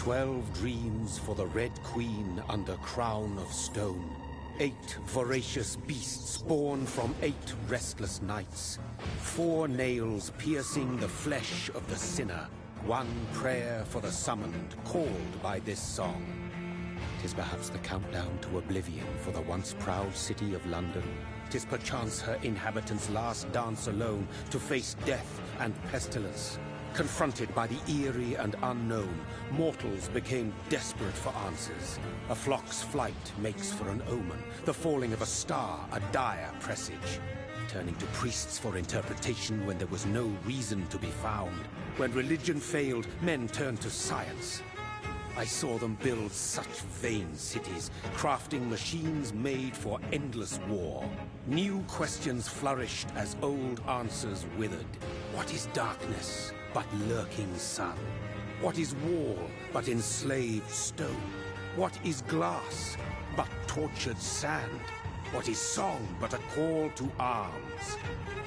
12 dreams for the Red Queen under crown of stone. 8 voracious beasts born from 8 restless nights. 4 nails piercing the flesh of the sinner. 1 prayer for the summoned, called by this song. 'Tis perhaps the countdown to oblivion for the once proud city of London. 'Tis perchance her inhabitants' last dance alone to face death and pestilence. Confronted by the eerie and unknown, mortals became desperate for answers. A flock's flight makes for an omen, the falling of a star a dire presage. Turning to priests for interpretation when there was no reason to be found. When religion failed, men turned to science. I saw them build such vain cities, crafting machines made for endless war. New questions flourished as old answers withered. What is darkness but lurking sun? What is wall but enslaved stone? What is glass but tortured sand? What is song but a call to arms?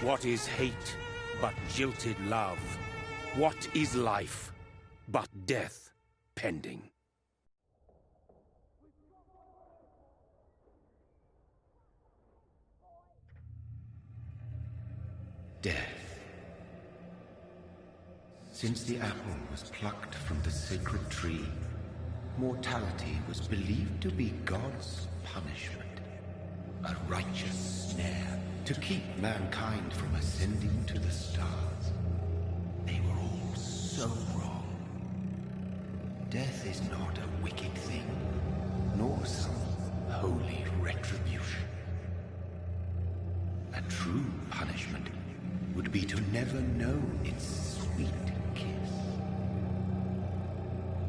What is hate but jilted love? What is life but death pending? Death. Since the apple was plucked from the sacred tree, mortality was believed to be God's punishment. A righteous snare to keep mankind from ascending to the stars. They were all so wrong. Death is not a wicked thing, nor some holy retribution. A true punishment would be to never know its sweet kiss.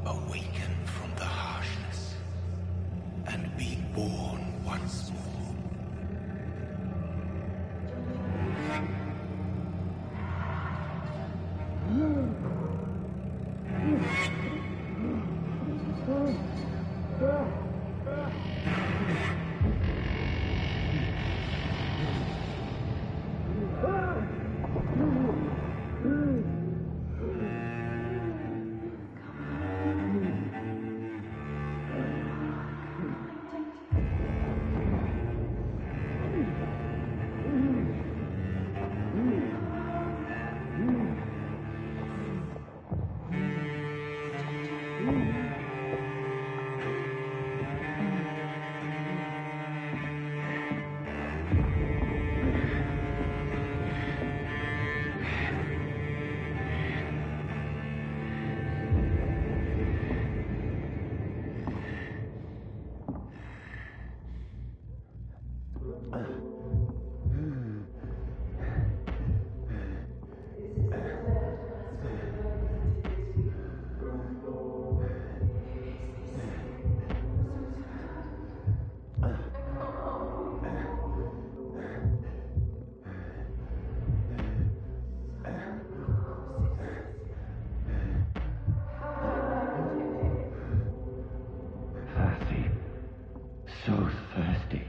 Awaken from the harshness and be born once more. So thirsty.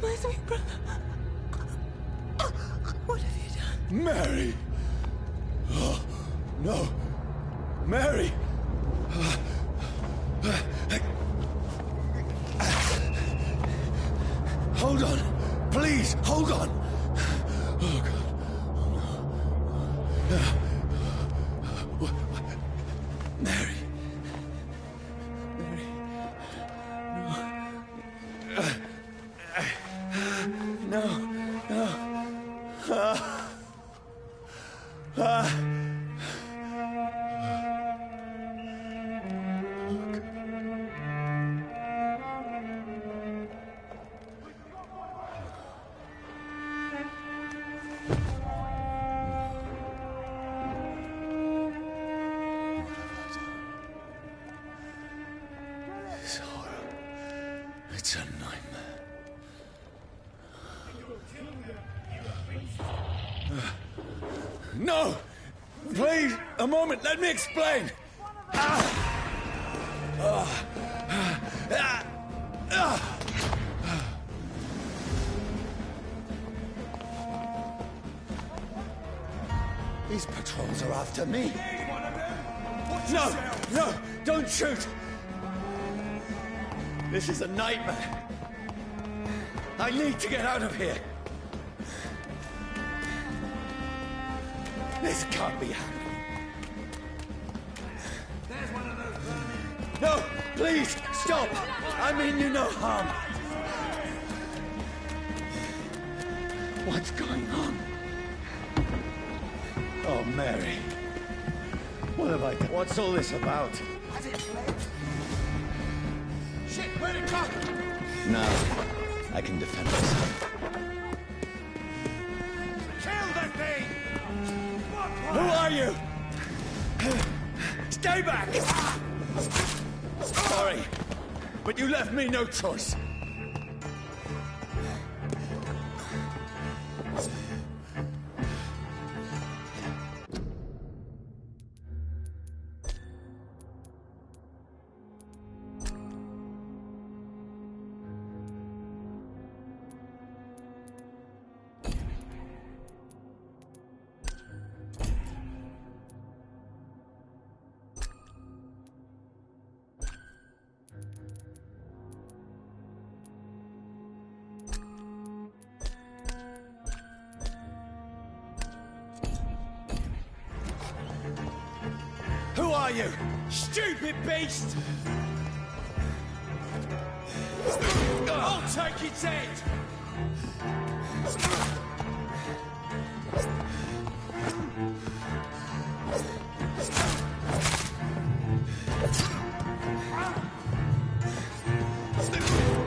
My sweet brother. What have you done? Mary! Oh, no! Mary! Hold on! Please, hold on! Oh, God. Oh, no. Mary. Mary. No! Please, a moment, let me explain! These patrols are after me. No! No! Don't shoot! This is a nightmare. I need to get out of here. This can't be happening. There's one of those vermin. No! Please! Stop! I mean you no harm. What's going on? Oh, Mary. What have I done? What's all this about? Has it fled? Shit, where'd it go? No. I can defend myself. Kill the thing! Who are you? Stay back! Sorry, but you left me no choice. Who are you? Stupid beast! I'll take its head!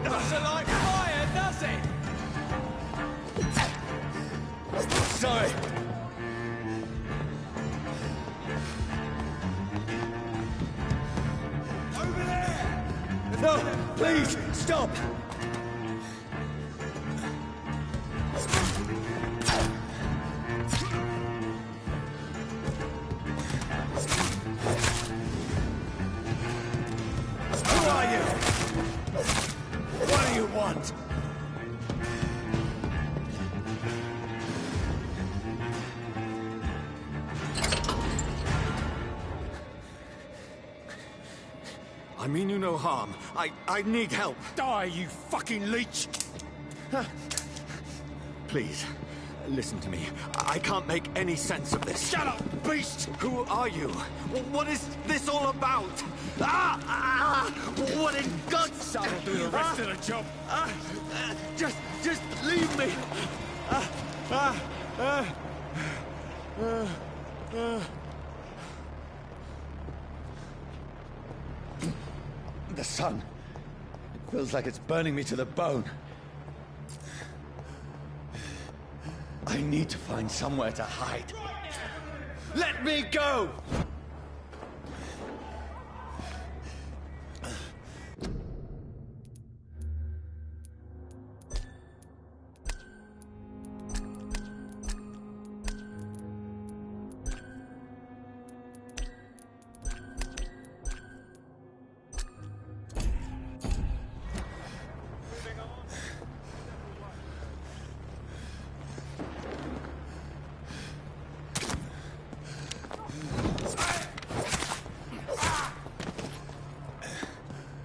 Doesn't like fire, does it? Sorry. Over there! No, please, stop! Who are you? What do you want? I mean you no harm. I need help. Die, you fucking leech! Please, listen to me. I can't make any sense of this. Shut up, beast! Who are you? What is this all about? What in God's... That'll do the rest of the job. Just leave me. The sun. It feels like it's burning me to the bone. I need to find somewhere to hide. Let me go!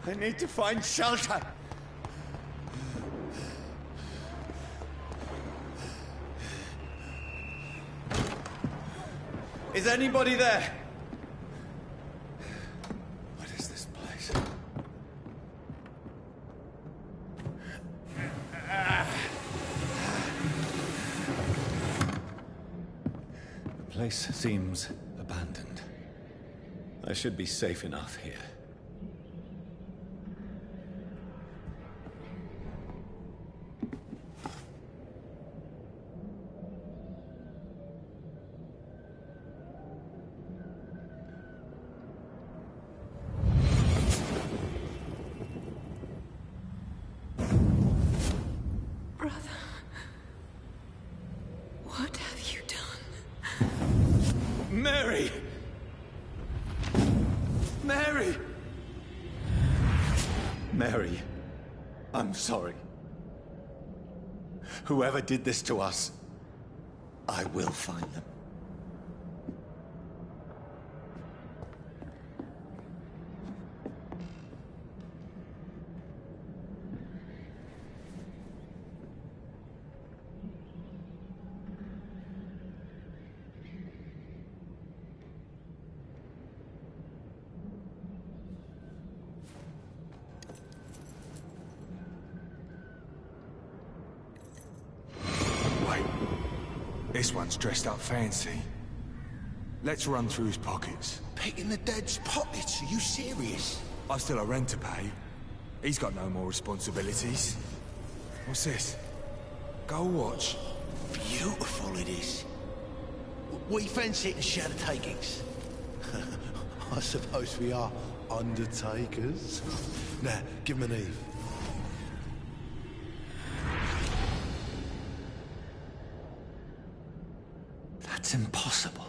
I need to find shelter. Is anybody there? What is this place? The place seems abandoned. I should be safe enough here. Brother, what have you done? Mary, I'm sorry. Whoever did this to us, I will find them. This one's dressed up fancy. Let's run through his pockets. Picking the dead's pockets? Are you serious? I've still a rent to pay. He's got no more responsibilities. What's this? Gold watch. Beautiful it is. We fancy it and share the takings. I suppose we are undertakers. Now, give him an Eve. That's impossible.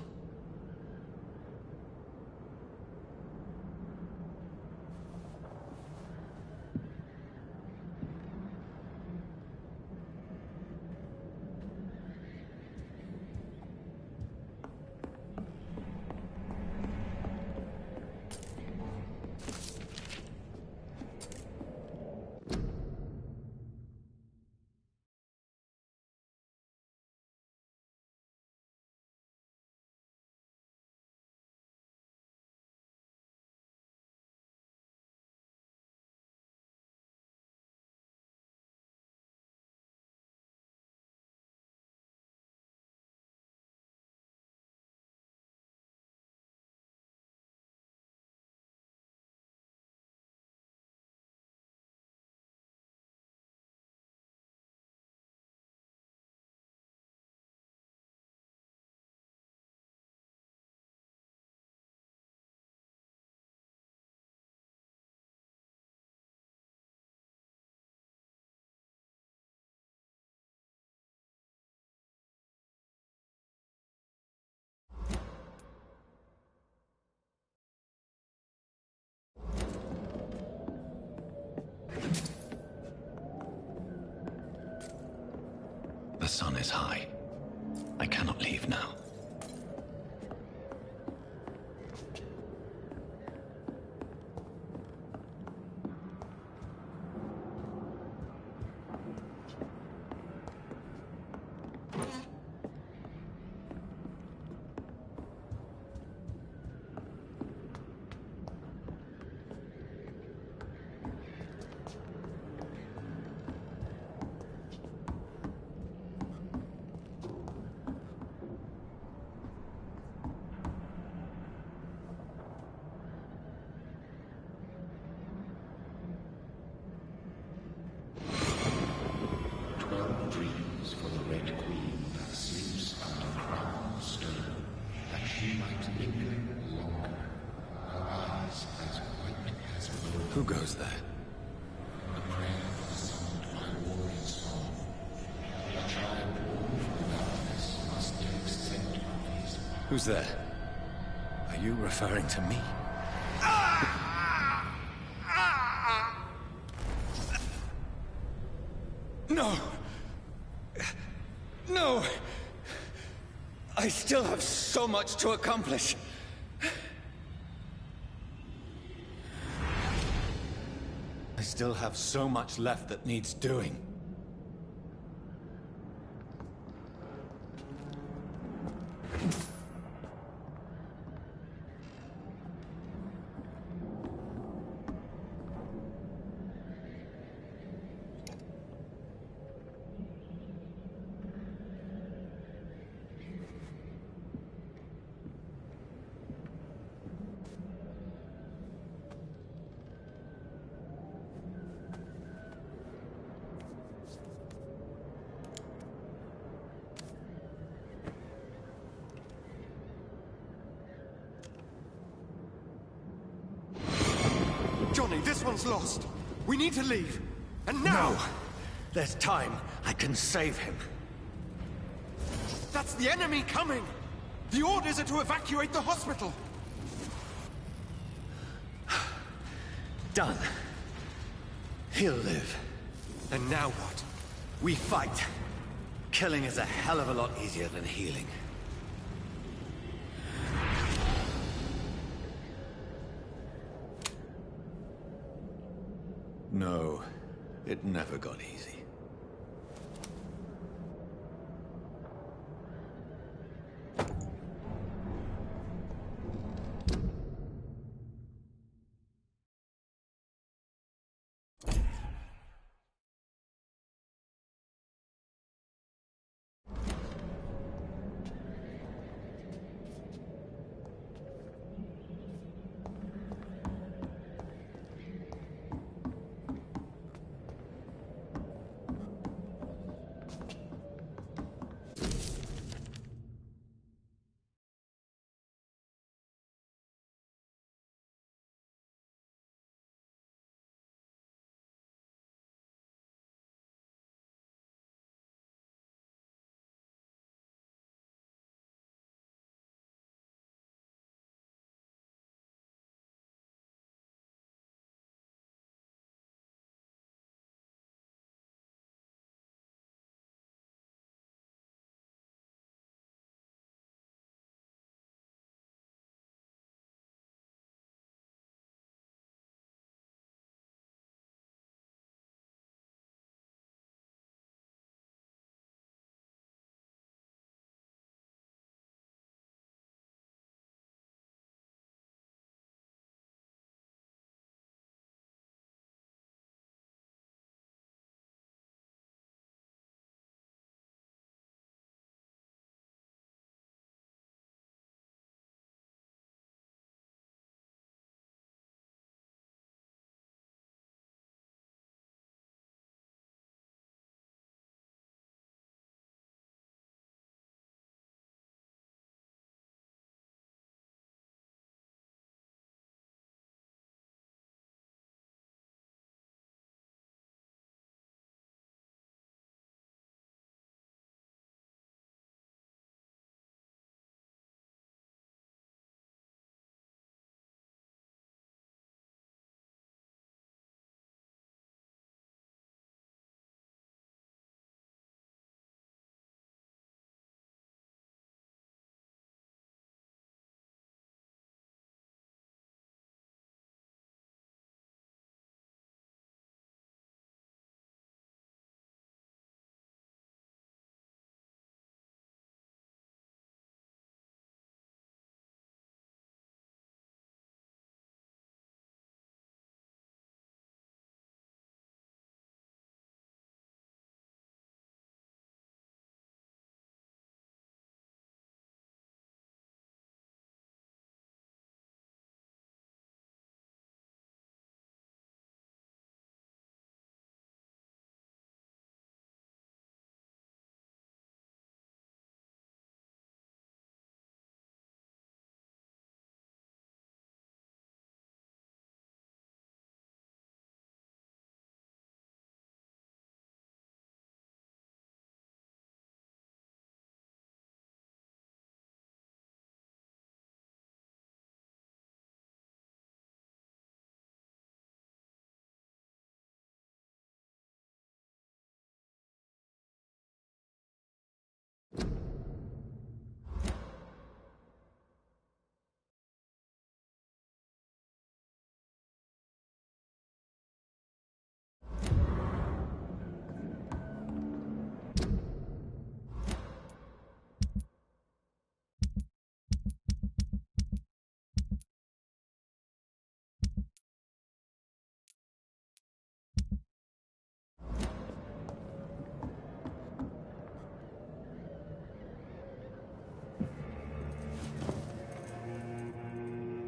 The sun is high. I cannot leave now. Dreams for the Red Queen that sleeps under crown stone, that she might linger longer, her eyes as white as wool. Who goes there? The prayer summoned by warrior song. A child born from darkness must take scent of his path. Who's there? Are you referring to me? No! No! I still have so much to accomplish. I still have so much left that needs doing. Johnny, this one's lost. We need to leave. And now! No! There's time. I can save him. That's the enemy coming! The orders are to evacuate the hospital! Done. He'll live. And now what? We fight. Killing is a hell of a lot easier than healing. No, it never got easy.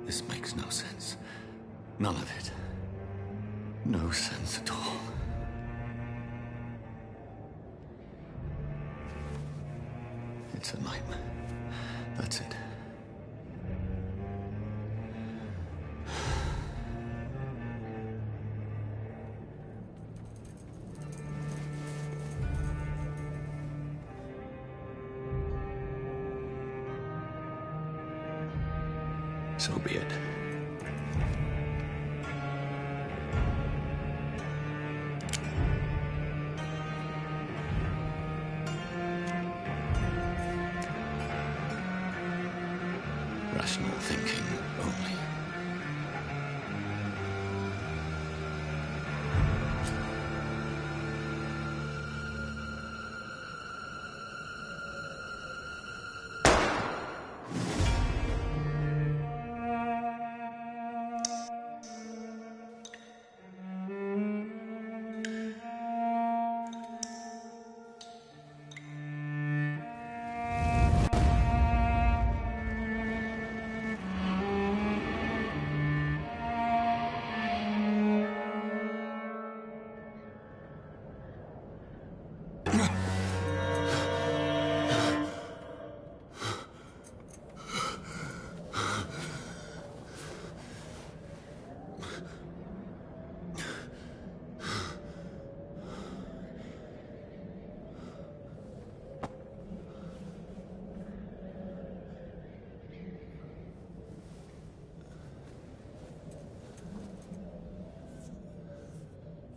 This makes no sense. None of it. No sense at all. It's a nightmare. That's it. So be it. rational thinking only.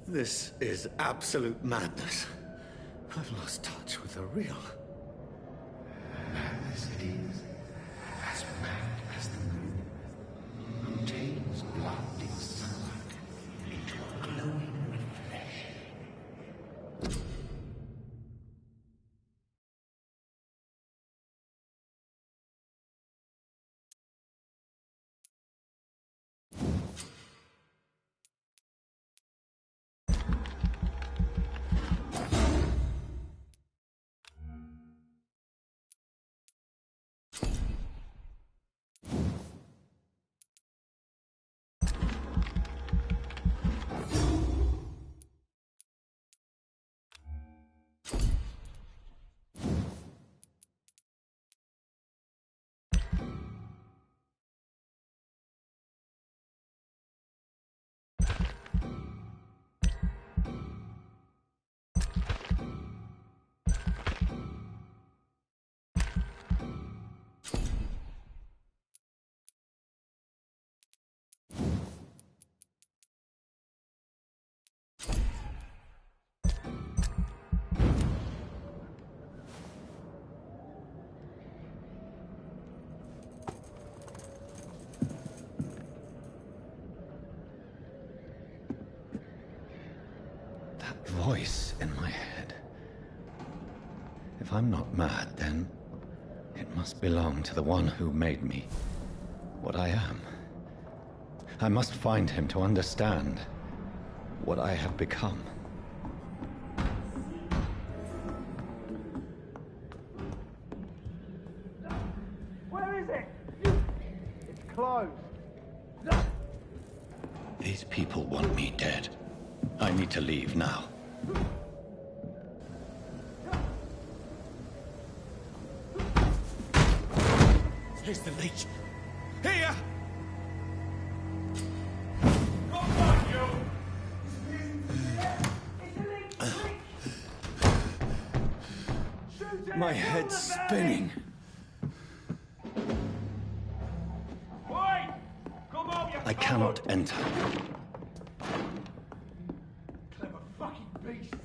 This is absolute madness. I've lost touch with the real. Madness it is, as mad as the moon, who takes blinding sunlight into a glowing reflection. Voice in my head. If I'm not mad, then it must belong to the one who made me what I am. I must find him to understand what I have become. Where is it? It's closed. These people want me dead. I need to leave now. Here's the leech. Here! My head's spinning. I cannot enter. Clever fucking beasts.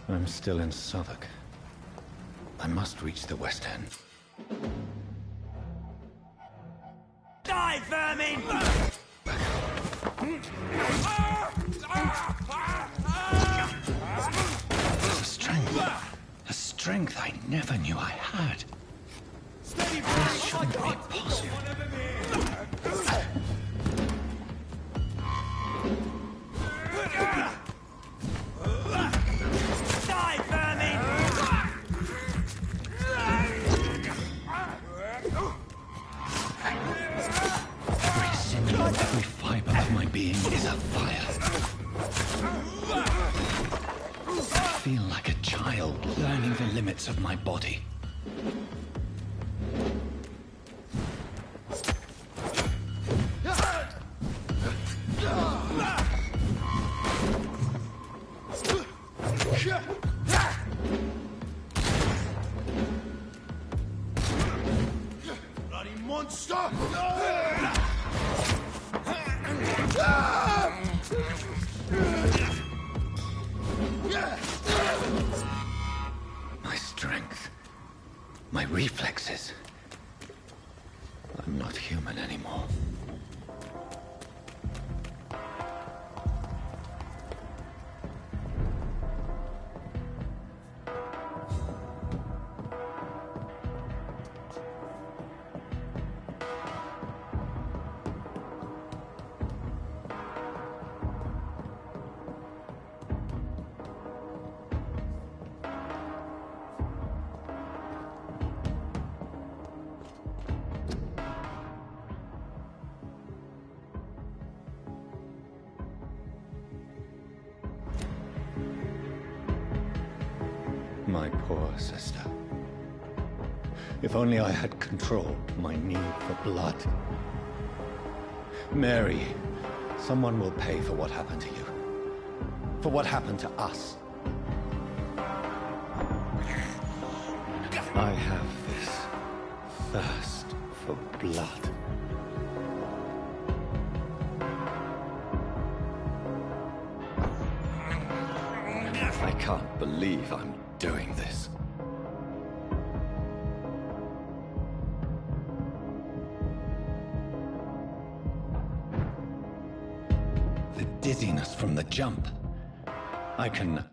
I'm still in Southwark. I must reach the West End. Die, vermin! A strength I never knew I had. Steady, This shouldn't be possible. Die, vermin! Every sinew, every fiber of my being is afire. I feel like a child learning the limits of my body. monster! My strength. My reflexes. I'm not human anymore. My poor sister. If only I had controlled my need for blood. Mary, someone will pay for what happened to you. For what happened to us. I have this thirst for blood. I can't believe I'm doing this. The dizziness from the jump. I can...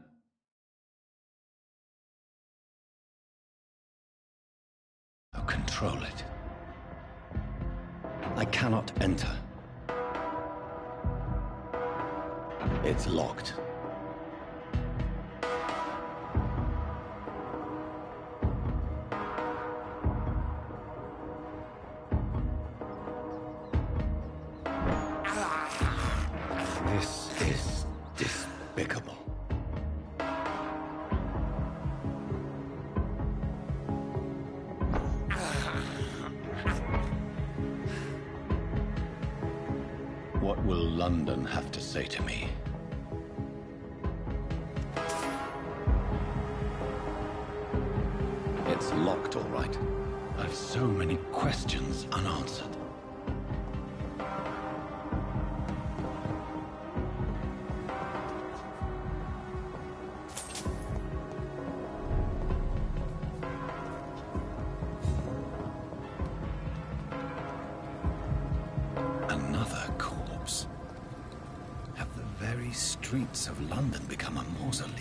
control it. I cannot enter. It's locked. This is despicable. What will London have to say to me? It's locked, all right. I've so many questions unanswered. Another corpse. Have the very streets of London become a mausoleum?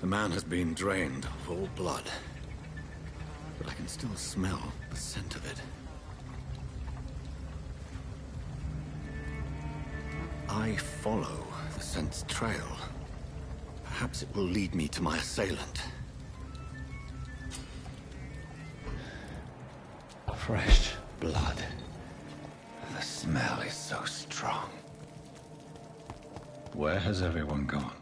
The man has been drained of all blood. But I can still smell the scent of it. I follow the scent's trail. Perhaps it will lead me to my assailant. Fresh blood. The smell is so strong. Where has everyone gone?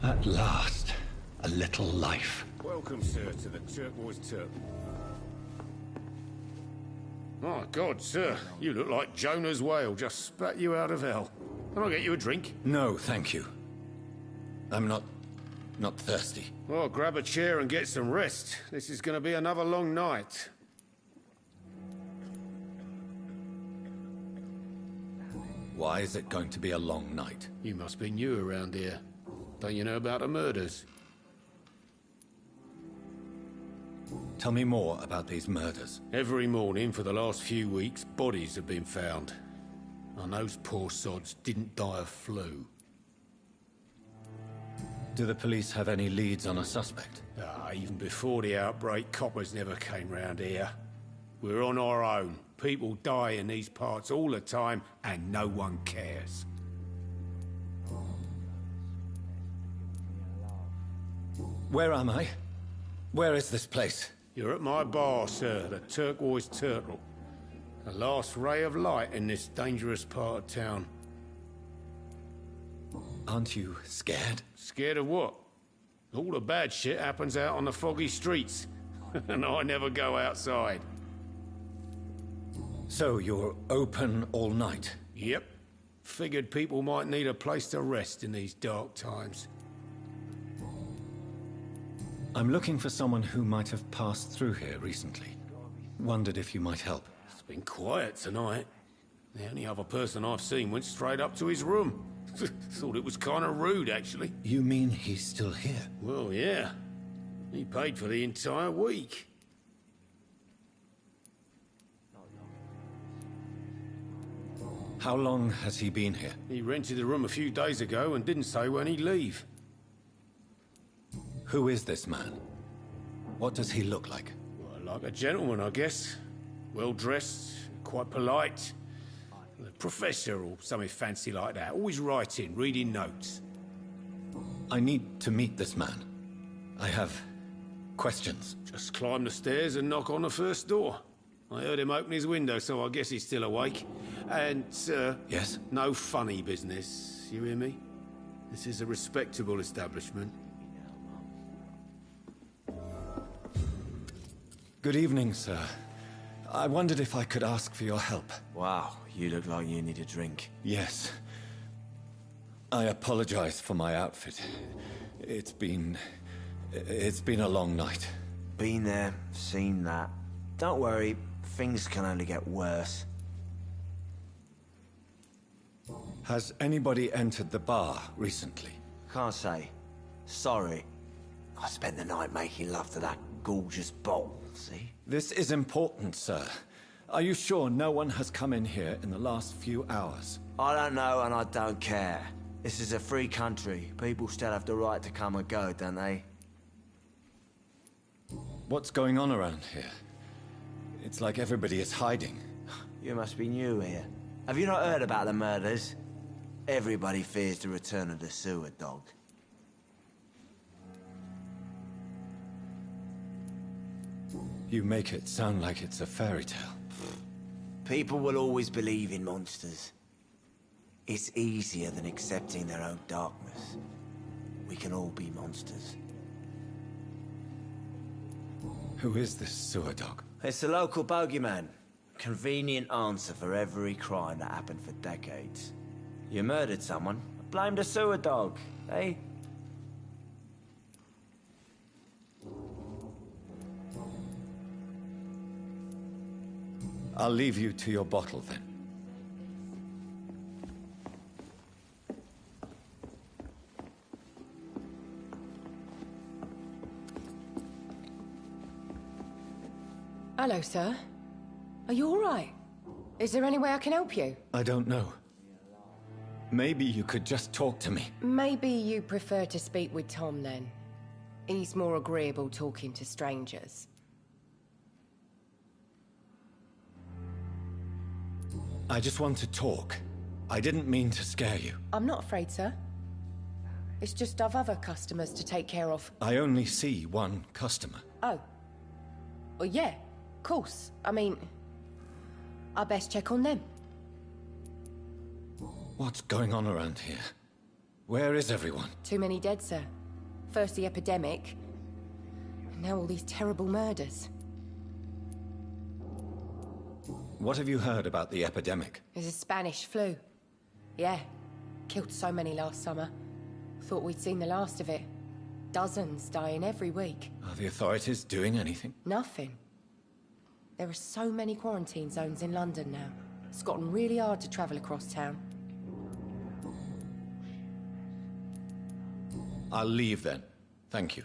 At last, a little life. Welcome, sir, to the Turquoise Turp. My God, sir, you look like Jonah's whale just spat you out of hell. Can I get you a drink? No, thank you. I'm not thirsty. Well, grab a chair and get some rest. This is going to be another long night. Why is it going to be a long night? You must be new around here. Don't you know about the murders? Tell me more about these murders. Every morning for the last few weeks, bodies have been found. And those poor sods didn't die of flu. Do the police have any leads on a suspect? Even before the outbreak, coppers never came round here. We're on our own. People die in these parts all the time, and no one cares. Where am I? Where is this place? You're at my bar, sir, the Turquoise Turtle. The last ray of light in this dangerous part of town. Aren't you scared? Scared of what? All the bad shit happens out on the foggy streets. And I never go outside. So you're open all night? Yep. Figured people might need a place to rest in these dark times. I'm looking for someone who might have passed through here recently. Wondered if you might help. It's been quiet tonight. The only other person I've seen went straight up to his room. Thought it was kind of rude, actually. You mean he's still here? Well, yeah. He paid for the entire week. How long has he been here? He rented the room a few days ago and didn't say when he'd leave. Who is this man? What does he look like? Well, like a gentleman, I guess. Well-dressed, quite polite. A professor or something fancy like that. Always writing, reading notes. I need to meet this man. I have questions. Just climb the stairs and knock on the first door. I heard him open his window, so I guess he's still awake. And, sir... Yes? No funny business, you hear me? This is a respectable establishment. Good evening, sir. I wondered if I could ask for your help. Wow, you look like you need a drink. Yes. I apologize for my outfit. It's been a long night. Been there, seen that. Don't worry, things can only get worse. Has anybody entered the bar recently? Can't say. Sorry. I spent the night making love to that gorgeous bowl, see? This is important, sir. Are you sure no one has come in here in the last few hours? I don't know and I don't care. This is a free country. People still have the right to come and go, don't they? What's going on around here? It's like everybody is hiding. You must be new here. Have you not heard about the murders? Everybody fears the return of the sewer dog. You make it sound like it's a fairy tale. People will always believe in monsters. It's easier than accepting their own darkness. We can all be monsters. Who is this sewer dog? It's the local bogeyman. Convenient answer for every crime that happened for decades. You murdered someone, blame the sewer dog, eh? I'll leave you to your bottle then. Hello, sir. Are you all right? Is there any way I can help you? I don't know. Maybe you could just talk to me. Maybe you prefer to speak with Tom, then. He's more agreeable talking to strangers. I just want to talk. I didn't mean to scare you. I'm not afraid, sir. It's just I've other customers to take care of. I only see one customer. Oh. Well, yeah, of course. I mean, I best check on them. What's going on around here? Where is everyone? Too many dead, sir. First the epidemic, and now all these terrible murders. What have you heard about the epidemic? There's a Spanish flu. Yeah, killed so many last summer. Thought we'd seen the last of it. Dozens dying every week. Are the authorities doing anything? Nothing. There are so many quarantine zones in London now. It's gotten really hard to travel across town. I'll leave then. Thank you.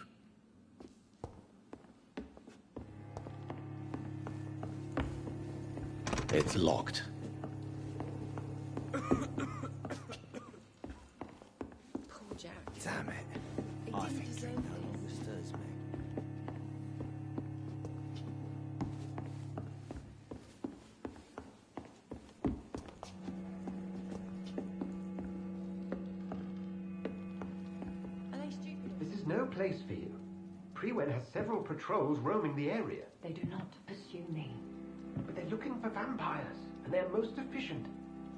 It's locked. Poor Jack. Damn it. I think drink no longer stirs me. This is no place for you. pt1 has several patrols roaming the area. They do not pursue me. But they're looking for vampires, and they're most efficient.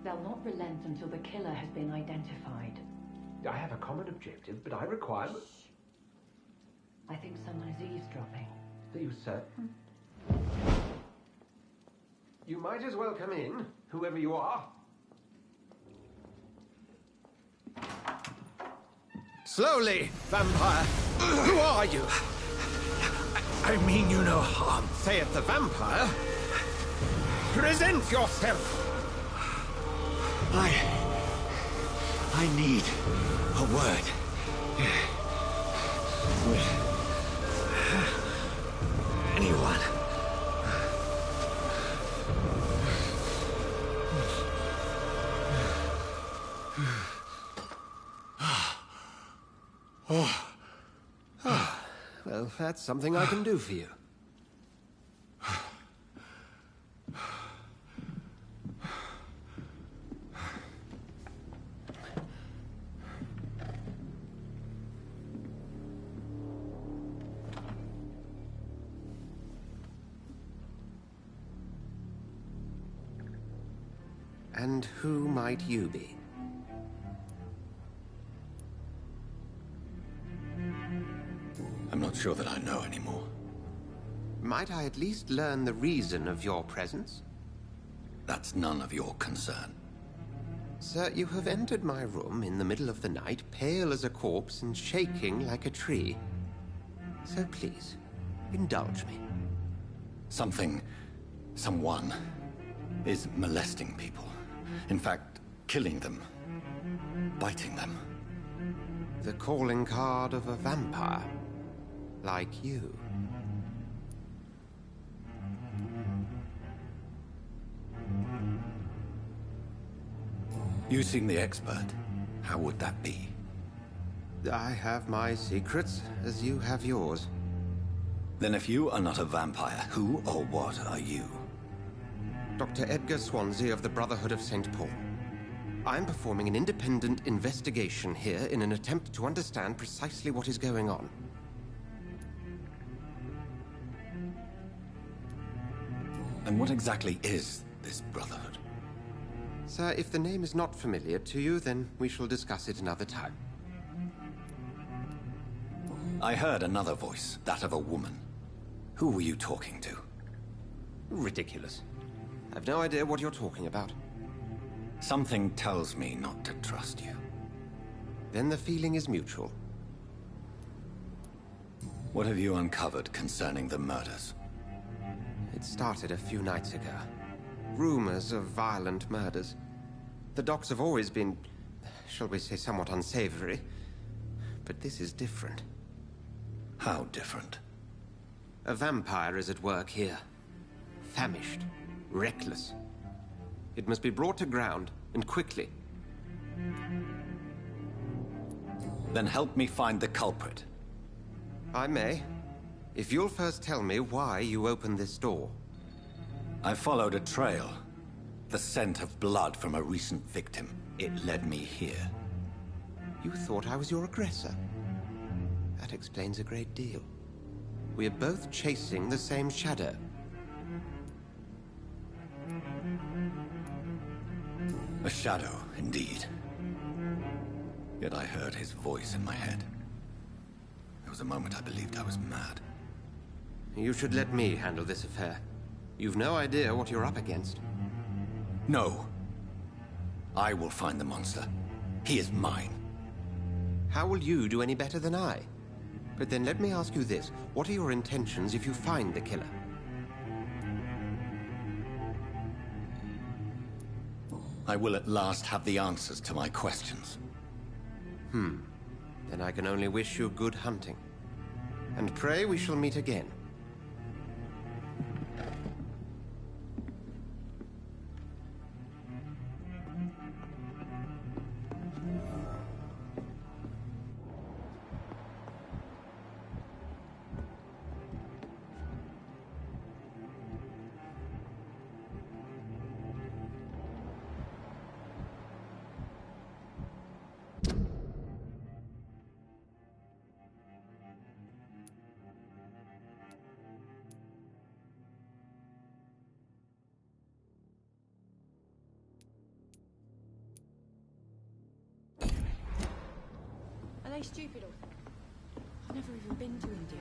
They'll not relent until the killer has been identified. I have a common objective, but I require... I think someone is eavesdropping. Are you certain? You might as well come in, whoever you are. Slowly, vampire. Who are you? I mean you no harm. Saith the vampire. Present yourself. I need a word. With anyone. Well, that's something I can do for you. And who might you be? I'm not sure that I know anymore. Might I at least learn the reason of your presence? That's none of your concern. Sir, you have entered my room in the middle of the night, pale as a corpse and shaking like a tree. So please, indulge me. Someone is molesting people. In fact, killing them. Biting them. The calling card of a vampire. Like you. You seem the expert. How would that be? I have my secrets, as you have yours. Then if you are not a vampire, who or what are you? Dr. Edgar Swansea of the Brotherhood of St. Paul. I am performing an independent investigation here in an attempt to understand precisely what is going on. And what exactly is this Brotherhood? Sir, if the name is not familiar to you, then we shall discuss it another time. I heard another voice, that of a woman. Who were you talking to? Ridiculous. I've no idea what you're talking about. Something tells me not to trust you. Then the feeling is mutual. What have you uncovered concerning the murders? It started a few nights ago. Rumors of violent murders. The docs have always been, shall we say, somewhat unsavory. But this is different. How different? A vampire is at work here. Famished. Reckless. It must be brought to ground, and quickly. Then help me find the culprit. I may. If you'll first tell me why you opened this door. I followed a trail. The scent of blood from a recent victim. It led me here. You thought I was your aggressor? That explains a great deal. We are both chasing the same shadow. A shadow, indeed. Yet I heard his voice in my head. There was a moment I believed I was mad. You should let me handle this affair. You've no idea what you're up against. No. I will find the monster. He is mine. How will you do any better than I? But then let me ask you this. What are your intentions if you find the killer? I will at last have the answers to my questions. Then I can only wish you good hunting. And pray we shall meet again. they stupid or... I've never even been to India.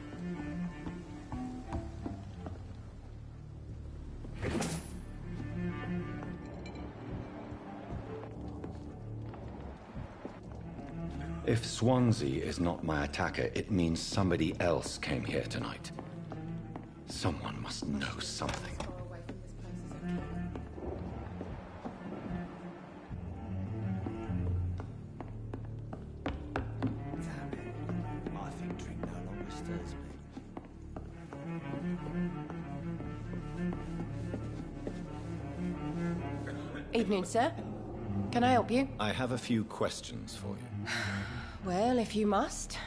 If Swansea is not my attacker, it means somebody else came here tonight. Someone must know something. I think drink no longer stirs me. Evening, sir. Can I help you? I have a few questions for you. Well, if you must.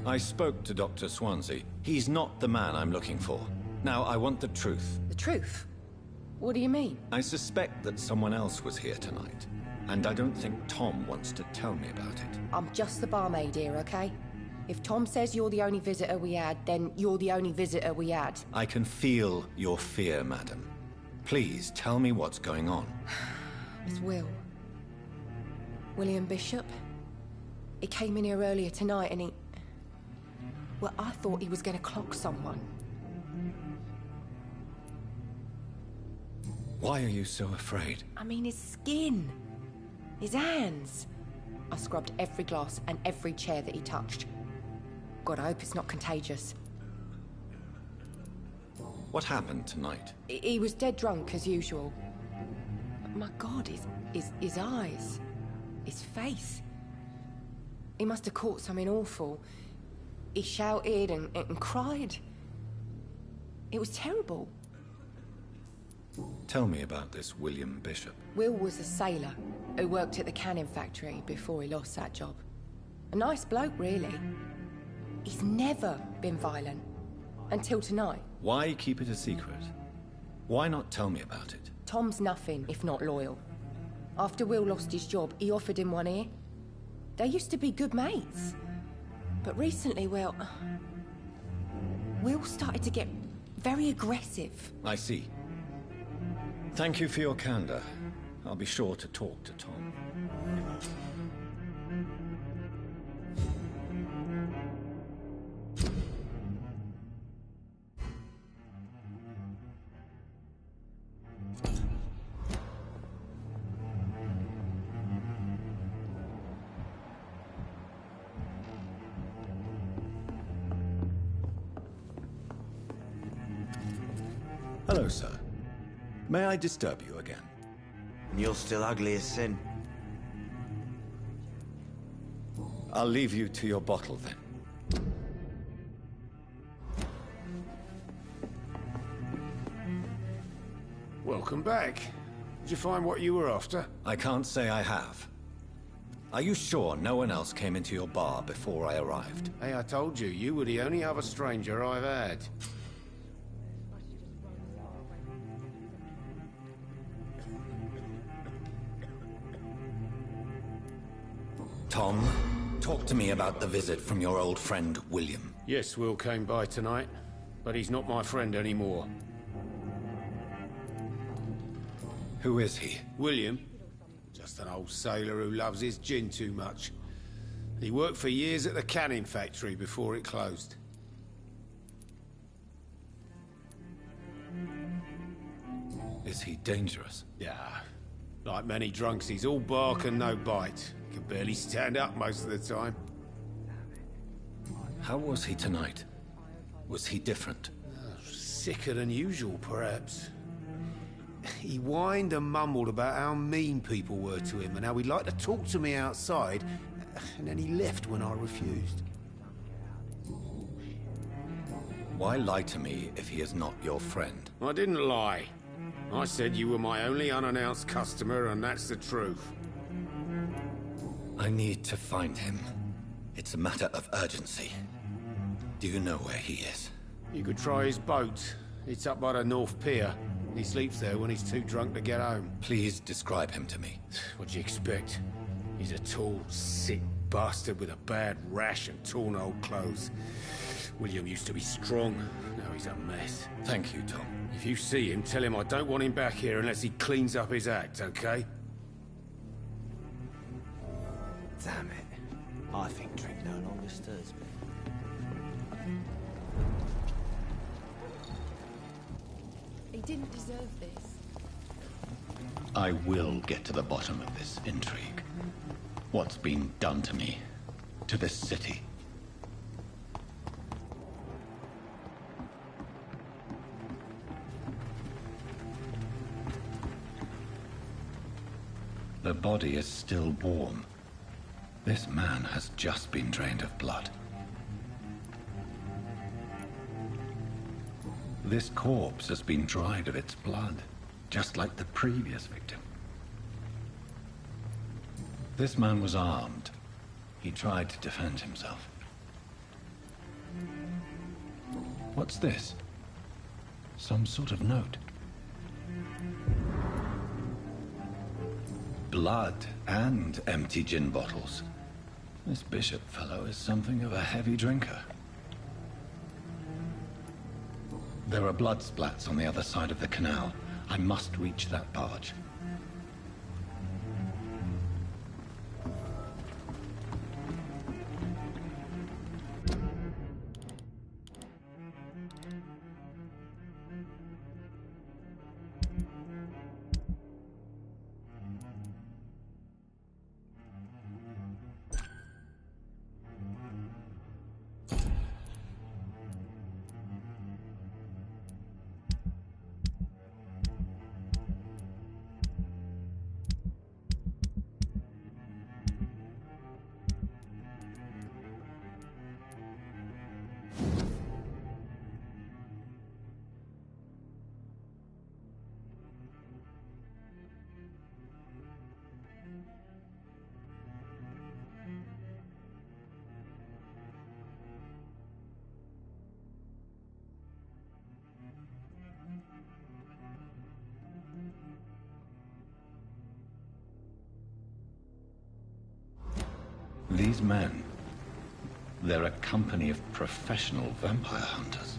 I spoke to Dr. Swansea. He's not the man I'm looking for. Now, I want the truth. The truth? What do you mean? I suspect that someone else was here tonight, and I don't think Tom wants to tell me about it. I'm just the barmaid here, okay? If Tom says you're the only visitor we had, then you're the only visitor we had. I can feel your fear, madam. Please, tell me what's going on. It's Will. William Bishop. He came in here earlier tonight and he... Well, I thought he was going to clock someone. Why are you so afraid? I mean, his skin. His hands. I scrubbed every glass and every chair that he touched. God, I hope it's not contagious. What happened tonight? He was dead drunk, as usual. My God, his eyes. His face. He must have caught something awful. He shouted and cried. It was terrible. Tell me about this William Bishop. Will was a sailor who worked at the canning factory before he lost that job. A nice bloke, really. He's never been violent. Until tonight. Why keep it a secret? Why not tell me about it? Tom's nothing if not loyal. After Will lost his job, he offered him one ear. They used to be good mates. But recently, well... Will started to get very aggressive. I see. Thank you for your candor. I'll be sure to talk to Tom. Hello, sir. May I disturb you again? You're still ugly as sin. I'll leave you to your bottle, then. Welcome back. Did you find what you were after? I can't say I have. Are you sure no one else came into your bar before I arrived? Hey, I told you, you were the only other stranger I've had. Tom, talk to me about the visit from your old friend, William. Yes, Will came by tonight, but he's not my friend anymore. Who is he? William. Just an old sailor who loves his gin too much. He worked for years at the canning factory before it closed. Is he dangerous? Yeah. Like many drunks, he's all bark and no bite. Can barely stand up most of the time. How was he tonight? Was he different? Sicker than usual, perhaps. He whined and mumbled about how mean people were to him and how he'd like to talk to me outside, and then he left when I refused. Why lie to me if he is not your friend? I didn't lie. I said you were my only unannounced customer, and that's the truth. I need to find him. It's a matter of urgency. Do you know where he is? You could try his boat. It's up by the North Pier. He sleeps there when he's too drunk to get home. Please describe him to me. What do you expect? He's a tall, sick bastard with a bad rash and torn old clothes. William used to be strong. Now he's a mess. Thank you, Tom. If you see him, tell him I don't want him back here unless he cleans up his act, okay? Damn it. I think drink no longer stirs me. He didn't deserve this. I will get to the bottom of this intrigue. What's been done to me, to this city. The body is still warm. This man has just been drained of blood. This corpse has been dried of its blood, just like the previous victim. This man was armed. He tried to defend himself. What's this? Some sort of note. Blood and empty gin bottles. This bishop fellow is something of a heavy drinker. There are blood splats on the other side of the canal. I must reach that barge. These men, they're a company of professional vampire hunters.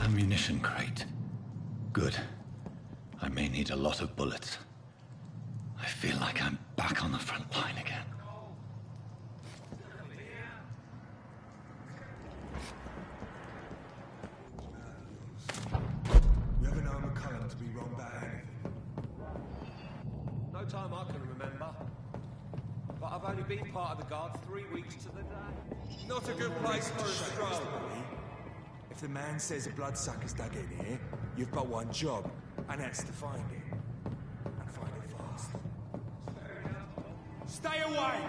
Ammunition crate. Good. I may need a lot of bullets. I feel like I'm back on the front line again. You ever known McCullum to be wrong about anything? No time I can remember. But I've only been part of the guard 3 weeks to the day. Not a good place for a stroll. If the man says a bloodsucker's dug in here, you've got one job, and that's to find it. And find it fast. Stay away!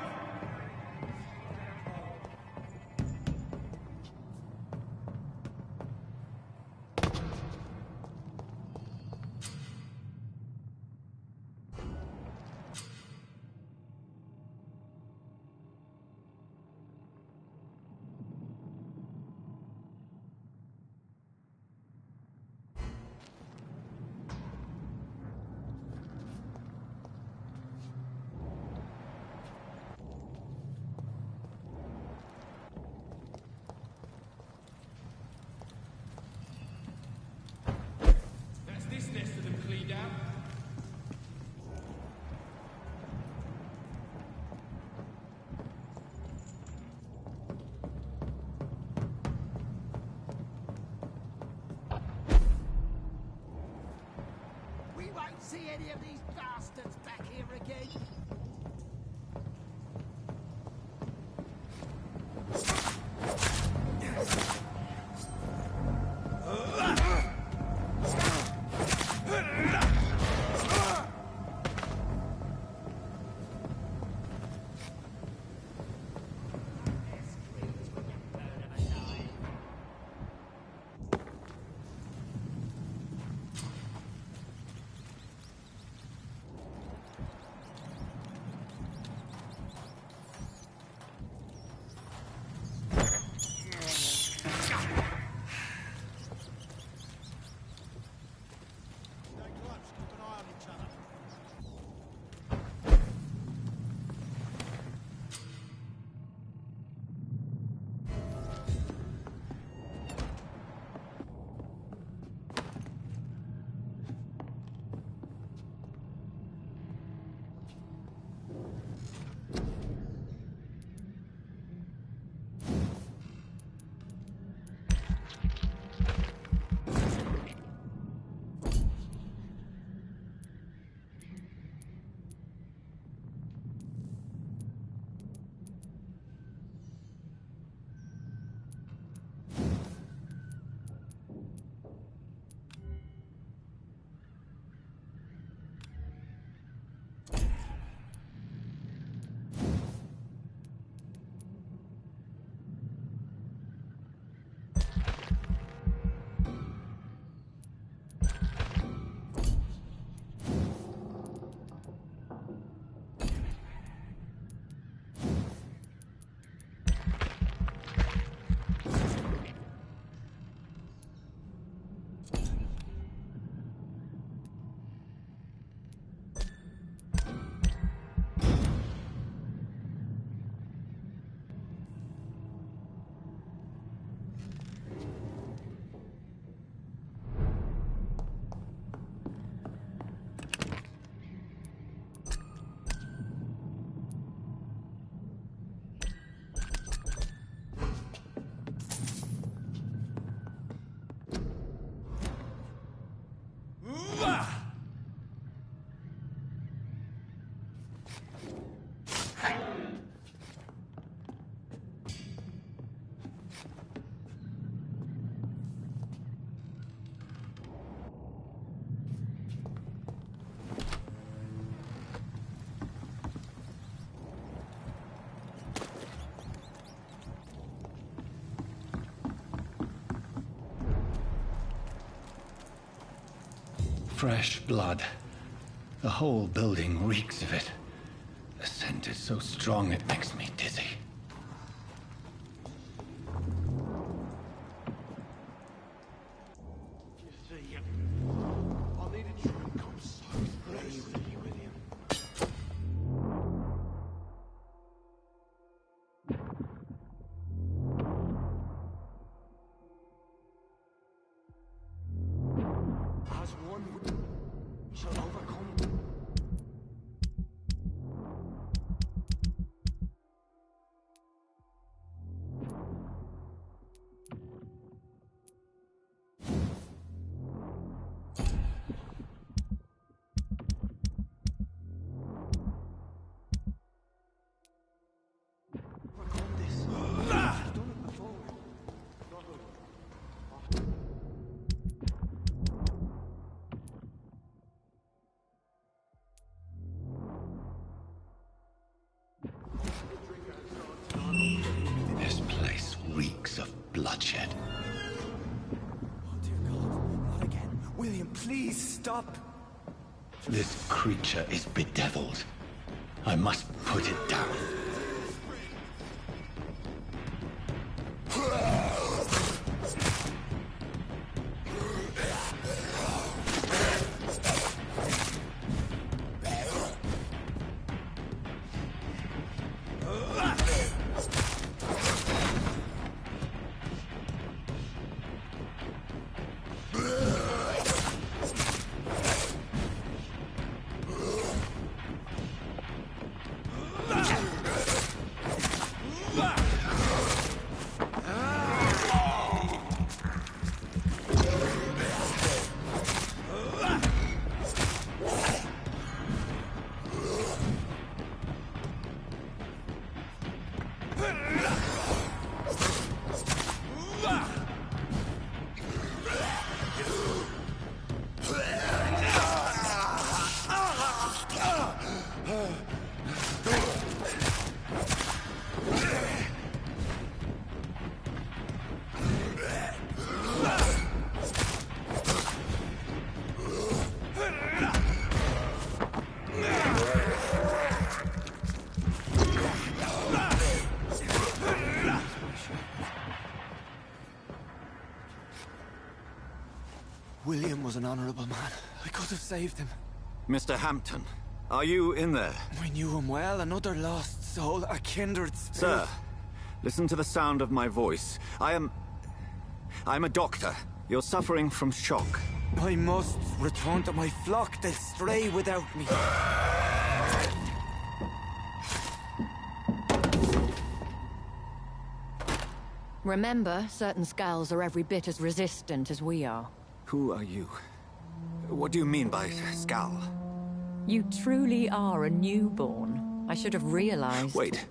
see any of these bastards back here again? Fresh blood. The whole building reeks of it. The scent is so strong it makes me dizzy. This place reeks of bloodshed. Oh dear God, not again. William, please stop. This creature is bedeviled. I must put it down. was an honorable man. I could have saved him. Mr. Hampton, are you in there? I knew him well, another lost soul, a kindred spirit. Sir, listen to the sound of my voice. I'm a doctor. You're suffering from shock. I must return to my flock. They'll stray without me. Remember, certain skulls are every bit as resistant as we are. Who are you? What do you mean by Skal? You truly are a newborn. I should have realized. Wait.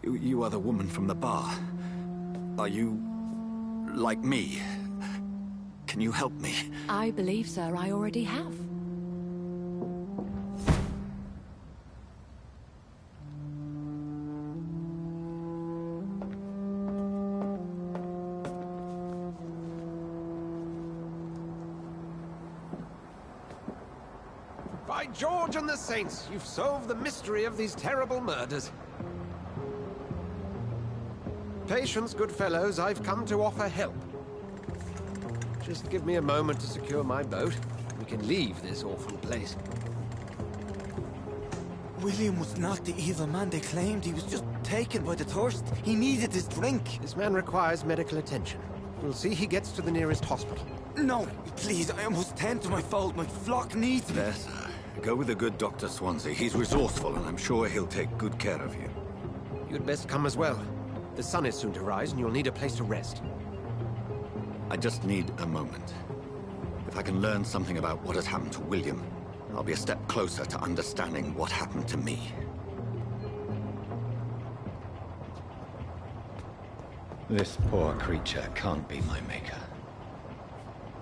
You are the woman from the bar. Are you... like me? Can you help me? I believe, sir, I already have. By George and the Saints, you've solved the mystery of these terrible murders. Patience, good fellows, I've come to offer help. Just give me a moment to secure my boat. We can leave this awful place. William was not the evil man they claimed. He was just taken by the thirst. He needed his drink. This man requires medical attention. We'll see he gets to the nearest hospital. No, please, I must tend to my fold. My flock needs me. There, sir. Go with the good Dr. Swansea. He's resourceful, and I'm sure he'll take good care of you. You'd best come as well. The sun is soon to rise, and you'll need a place to rest. I just need a moment. If I can learn something about what has happened to William, I'll be a step closer to understanding what happened to me. This poor creature can't be my maker.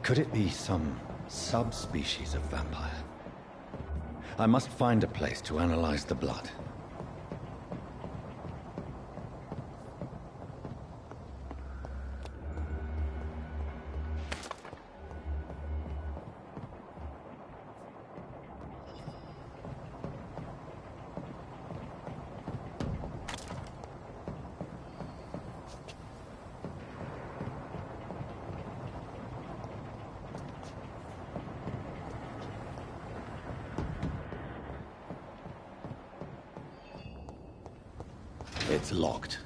Could it be some subspecies of vampire? I must find a place to analyze the blood. It's locked.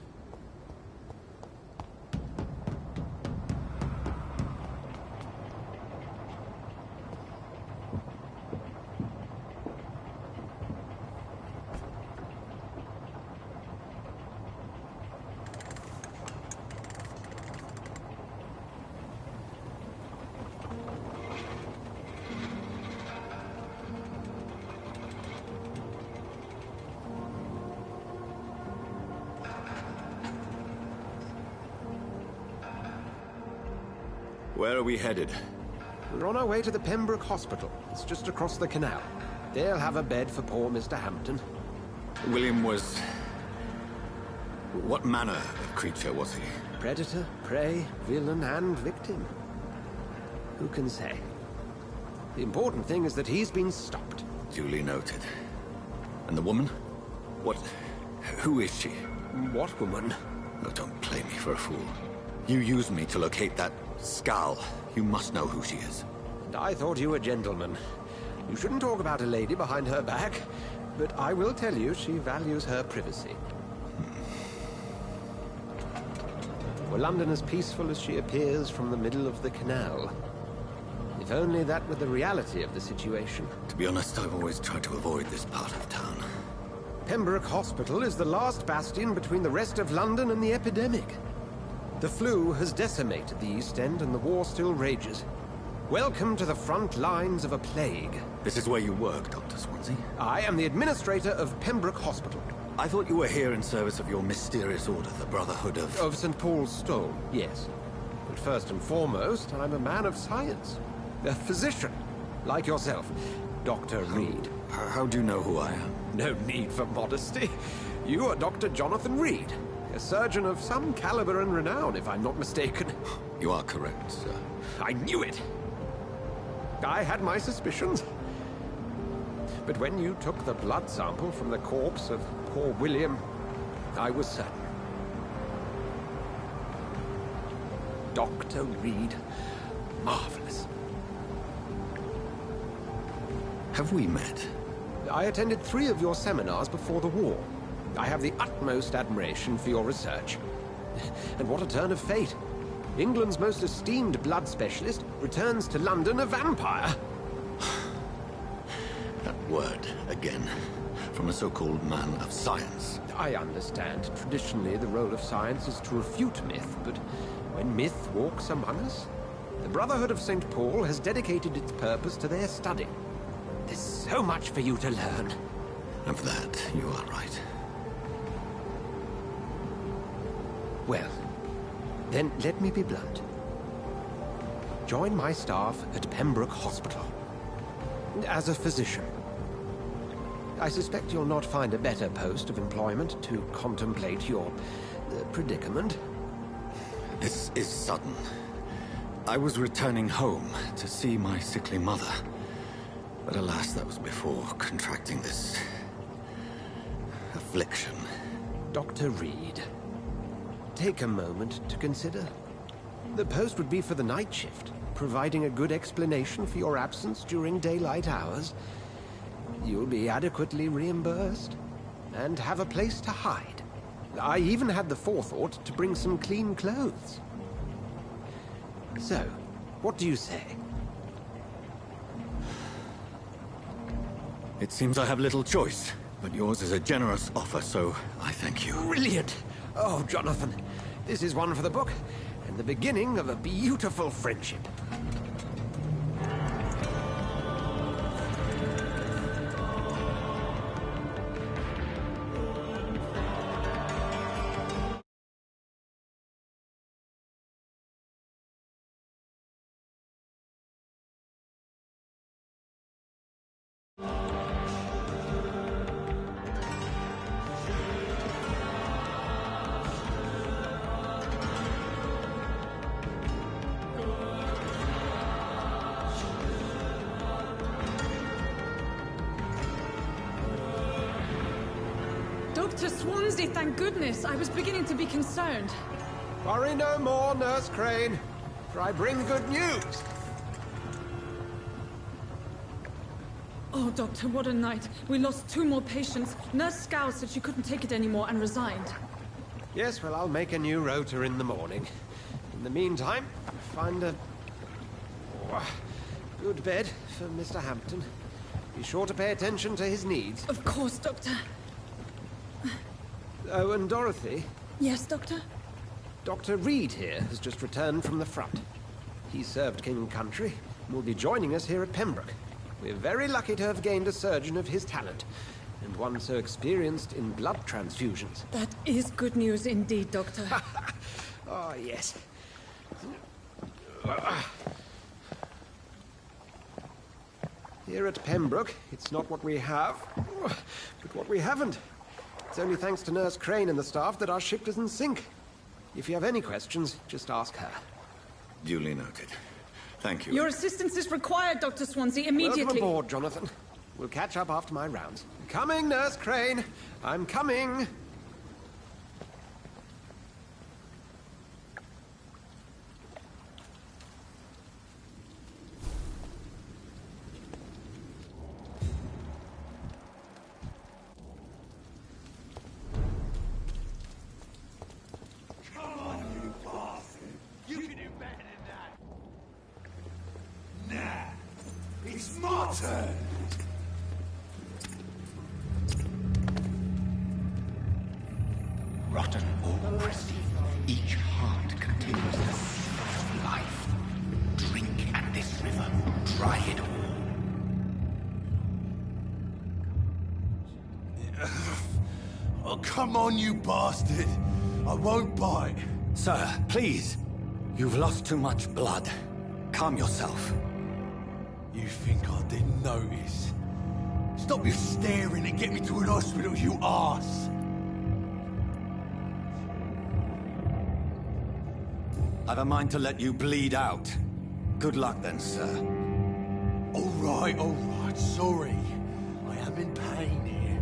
Where are we headed? We're on our way to the Pembroke Hospital. It's just across the canal. They'll have a bed for poor Mr. Hampton. William was... what manner of creature was he? Predator, prey, villain, and victim. Who can say? The important thing is that he's been stopped. Duly noted. And the woman? What... who is she? What woman? Oh, don't play me for a fool. You used me to locate that Skal. You must know who she is. And I thought you a gentleman. You shouldn't talk about a lady behind her back, but I will tell you she values her privacy. Were London as peaceful as she appears from the middle of the canal? If only that were the reality of the situation. To be honest, I've always tried to avoid this part of town. Pembroke Hospital is the last bastion between the rest of London and the epidemic. The flu has decimated the East End and the war still rages. Welcome to the front lines of a plague. This is where you work, Dr. Swansea? I am the administrator of Pembroke Hospital. I thought you were here in service of your mysterious order, the Brotherhood of... Of St. Paul's Stone, yes. But first and foremost, I'm a man of science. A physician, like yourself, Dr. Reed. How do you know who I am? No need for modesty. You are Dr. Jonathan Reed. A surgeon of some caliber and renown, if I'm not mistaken. You are correct, sir. I knew it! I had my suspicions. But when you took the blood sample from the corpse of poor William, I was certain. Dr. Reed, marvelous. Have we met? I attended 3 of your seminars before the war. I have the utmost admiration for your research. And what a turn of fate. England's most esteemed blood specialist returns to London a vampire. That word, again. From a so-called man of science. I understand. Traditionally, the role of science is to refute myth, but when myth walks among us, the Brotherhood of St. Paul has dedicated its purpose to their study. There's so much for you to learn. Of that, you are right. Well, then let me be blunt. Join my staff at Pembroke Hospital. As a physician. I suspect you'll not find a better post of employment to contemplate your predicament. This is sudden. I was returning home to see my sickly mother. But alas, that was before contracting this affliction. Dr. Reed, take a moment to consider. The post would be for the night shift, providing a good explanation for your absence during daylight hours. You'll be adequately reimbursed, and have a place to hide. I even had the forethought to bring some clean clothes. So, what do you say? It seems I have little choice, but yours is a generous offer, so I thank you. Brilliant! Oh, Jonathan, this is one for the book, and the beginning of a beautiful friendship. Dr. Swansea, thank goodness. I was beginning to be concerned. Worry no more, Nurse Crane, for I bring good news. Oh, Doctor, what a night. We lost 2 more patients. Nurse Scow said she couldn't take it anymore and resigned. Yes, well, I'll make a new rota in the morning. In the meantime, find a good bed for Mr. Hampton. Be sure to pay attention to his needs. Of course, Doctor. Oh, and Dorothy? Yes, Doctor? Dr. Reed here has just returned from the front. He served King and Country and will be joining us here at Pembroke. We're very lucky to have gained a surgeon of his talent, and one so experienced in blood transfusions. That is good news indeed, Doctor. Oh, yes. Here at Pembroke, it's not what we have, but what we haven't. It's only thanks to Nurse Crane and the staff that our ship doesn't sink. If you have any questions, just ask her. Duly noted. Thank you. Your assistance is required, Dr. Swansea, immediately. Welcome aboard, Jonathan. We'll catch up after my rounds. Coming, Nurse Crane. I'm coming. It's my turn! Rotten or pristine, each heart contains the seed of life. Drink at this river, try it all. Oh, come on, you bastard! I won't bite. Sir, please. You've lost too much blood. Calm yourself. You think I didn't notice? Stop your staring and get me to an hospital, you arse! I've a mind to let you bleed out. Good luck then, sir. All right, sorry. I am in pain here.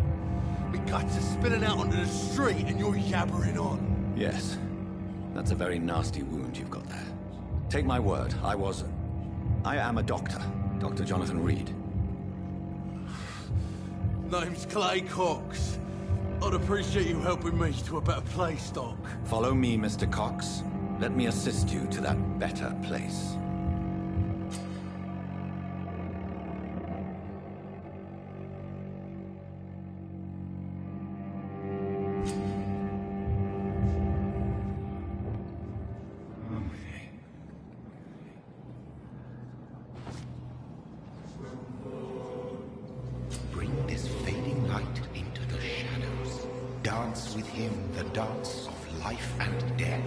My guts are spilling out onto the street and you're yabbering on. Yes. That's a very nasty wound you've got there. Take my word, I am a doctor. Dr. Jonathan Reed. Name's Clay Cox. I'd appreciate you helping me to a better place, Doc. Follow me, Mr. Cox. Let me assist you to that better place. Bring this fading light into the shadows. Dance with him the dance of life and death.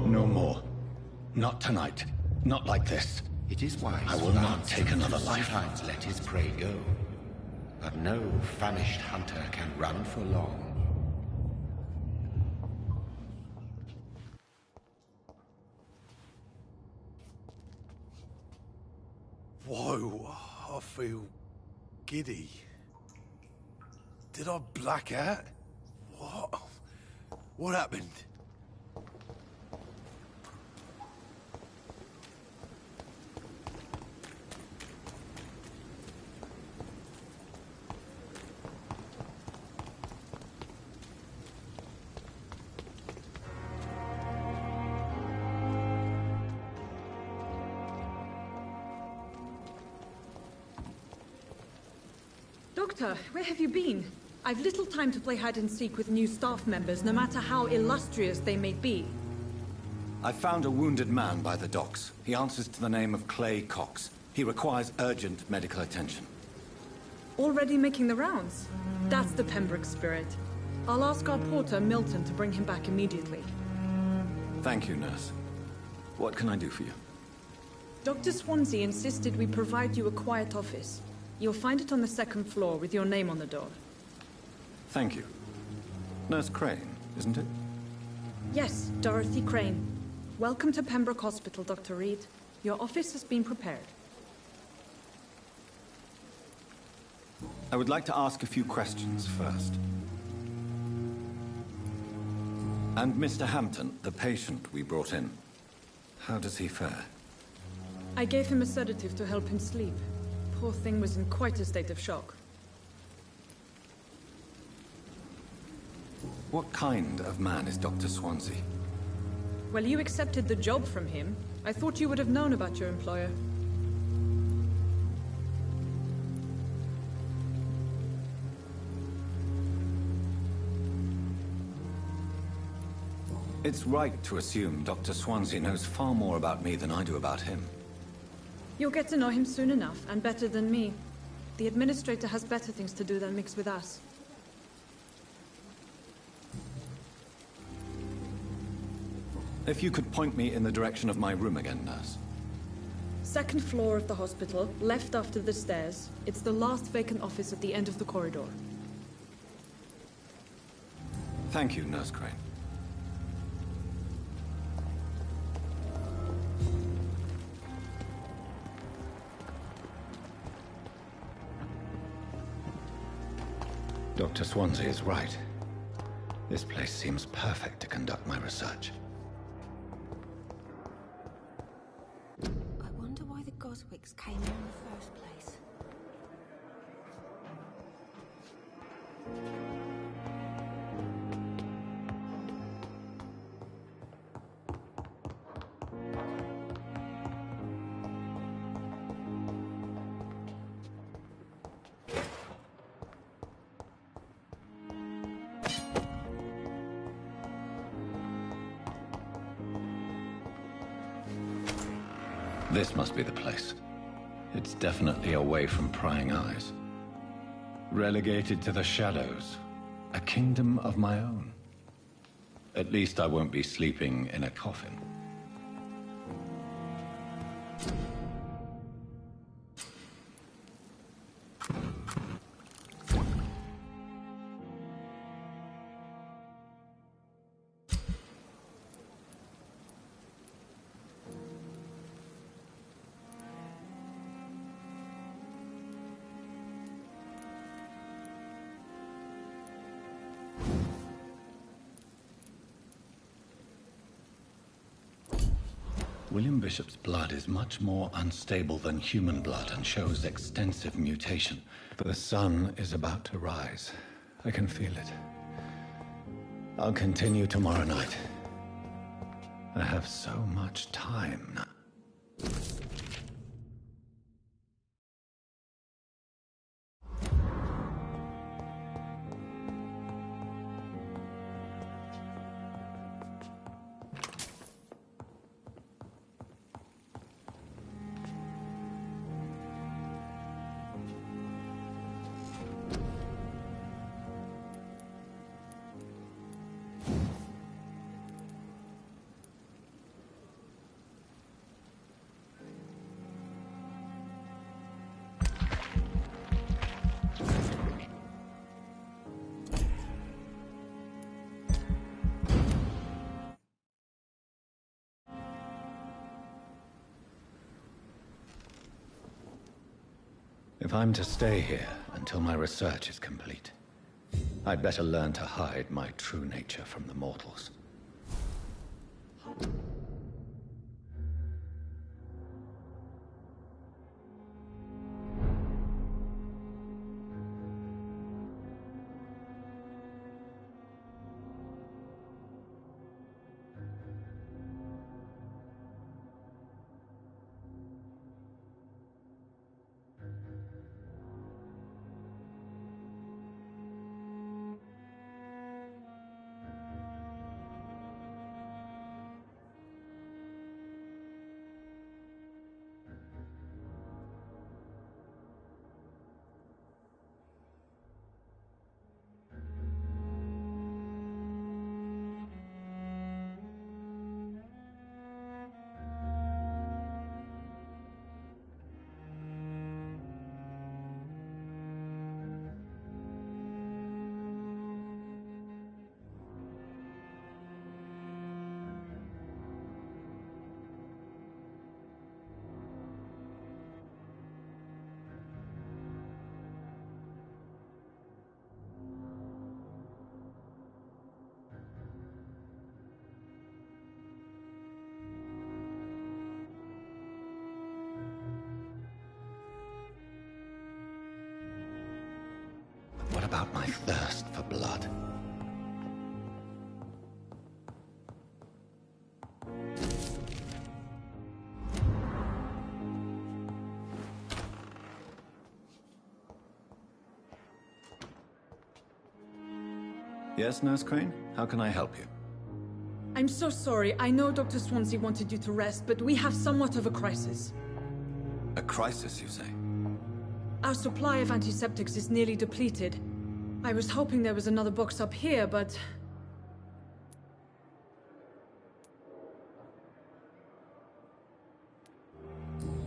No more. Not tonight. Not like this. It is wise. I will not take another life. Sometimes let his prey go. But no famished hunter can run for long. Whoa, I feel giddy. Did I black out? What? What happened? Doctor, where have you been? I've little time to play hide and seek with new staff members, no matter how illustrious they may be. I found a wounded man by the docks. He answers to the name of Clay Cox. He requires urgent medical attention. Already making the rounds? That's the Pembroke spirit. I'll ask our porter, Milton, to bring him back immediately. Thank you, nurse. What can I do for you? Dr. Swansea insisted we provide you a quiet office. You'll find it on the second floor with your name on the door. Thank you. Nurse Crane, isn't it? Yes, Dorothy Crane. Welcome to Pembroke Hospital, Dr. Reed. Your office has been prepared. I would like to ask a few questions first. And Mr. Hampton, the patient we brought in, how does he fare? I gave him a sedative to help him sleep. Poor thing was in quite a state of shock. What kind of man is Dr. Swansea? Well, you accepted the job from him. I thought you would have known about your employer. It's right to assume Dr. Swansea knows far more about me than I do about him. You'll get to know him soon enough, and better than me. The administrator has better things to do than mix with us. If you could point me in the direction of my room again, nurse. Second floor of the hospital, left after the stairs. It's the last vacant office at the end of the corridor. Thank you, Nurse Crane. Dr. Swansea is right. This place seems perfect to conduct my research. I wonder why the Goswicks came here in the first place. This must be the place. It's definitely away from prying eyes. Relegated to the shadows. A kingdom of my own. At least I won't be sleeping in a coffin. William Bishop's blood is much more unstable than human blood and shows extensive mutation. The sun is about to rise. I can feel it. I'll continue tomorrow night. I have so much time now. If I'm to stay here until my research is complete, I'd better learn to hide my true nature from the mortals. What about my thirst for blood? Yes, Nurse Crane? How can I help you? I'm so sorry. I know Dr. Swansea wanted you to rest, but we have somewhat of a crisis. A crisis, you say? Our supply of antiseptics is nearly depleted. I was hoping there was another box up here, but...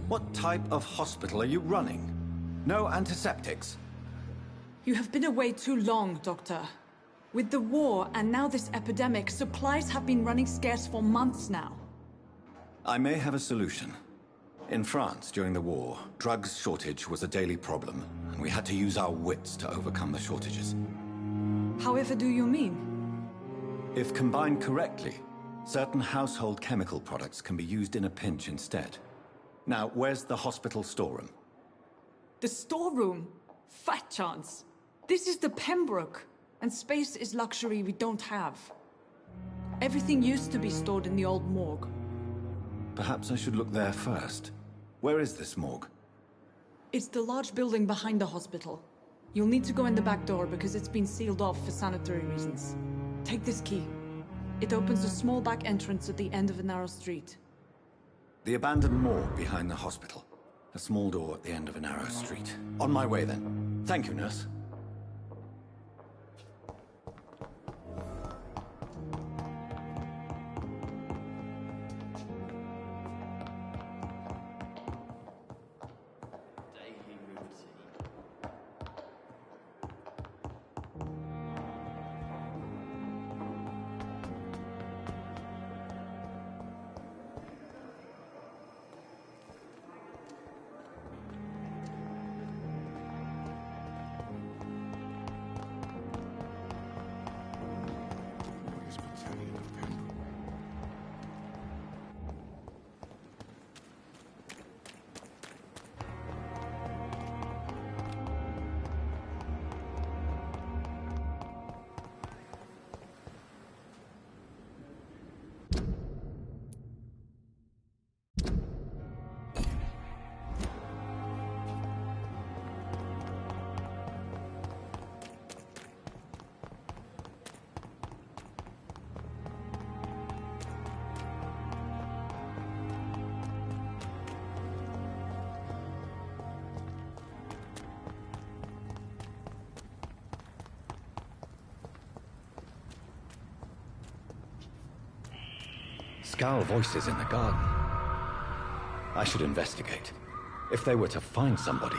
What type of hospital are you running? No antiseptics? You have been away too long, Doctor. With the war and now this epidemic, supplies have been running scarce for months now. I may have a solution. In France, during the war, drugs shortage was a daily problem, and we had to use our wits to overcome the shortages. However do you mean? If combined correctly, certain household chemical products can be used in a pinch instead. Now, where's the hospital storeroom? The storeroom? Fat chance. This is the Pembroke, and space is luxury we don't have. Everything used to be stored in the old morgue. Perhaps I should look there first. Where is this morgue? It's the large building behind the hospital. You'll need to go in the back door because it's been sealed off for sanitary reasons. Take this key. It opens a small back entrance at the end of a narrow street. The abandoned morgue behind the hospital. A small door at the end of a narrow street. On my way then. Thank you, nurse. Skull voices in the garden. I should investigate. If they were to find somebody...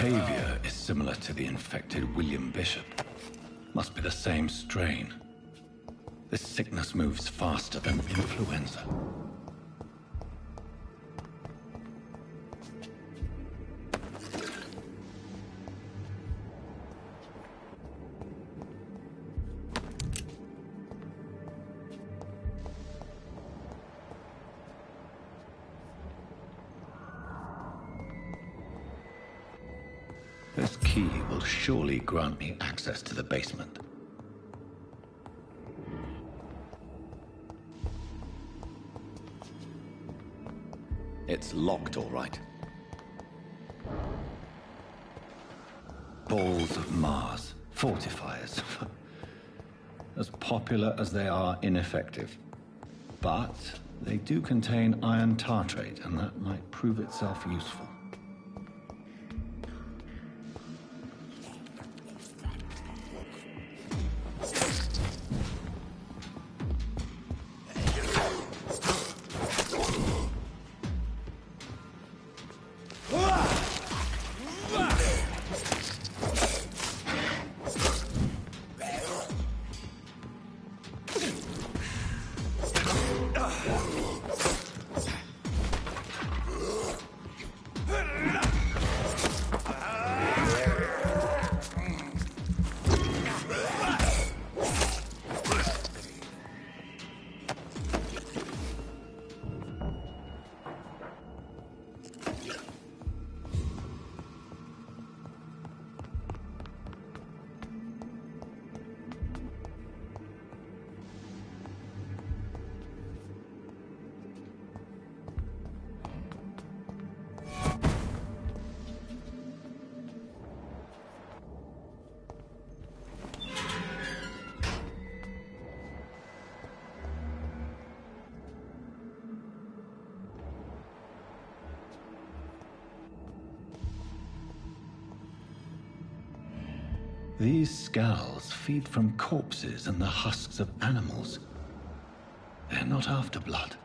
Behavior is similar to the infected William Bishop. Must be the same strain. This sickness moves faster than influenza. This key will surely grant me access to the basement. It's locked, all right. Balls of Mars, fortifiers. As popular as they are ineffective. But they do contain iron tartrate, and that might prove itself useful. These skulls feed from corpses and the husks of animals. They're not after blood.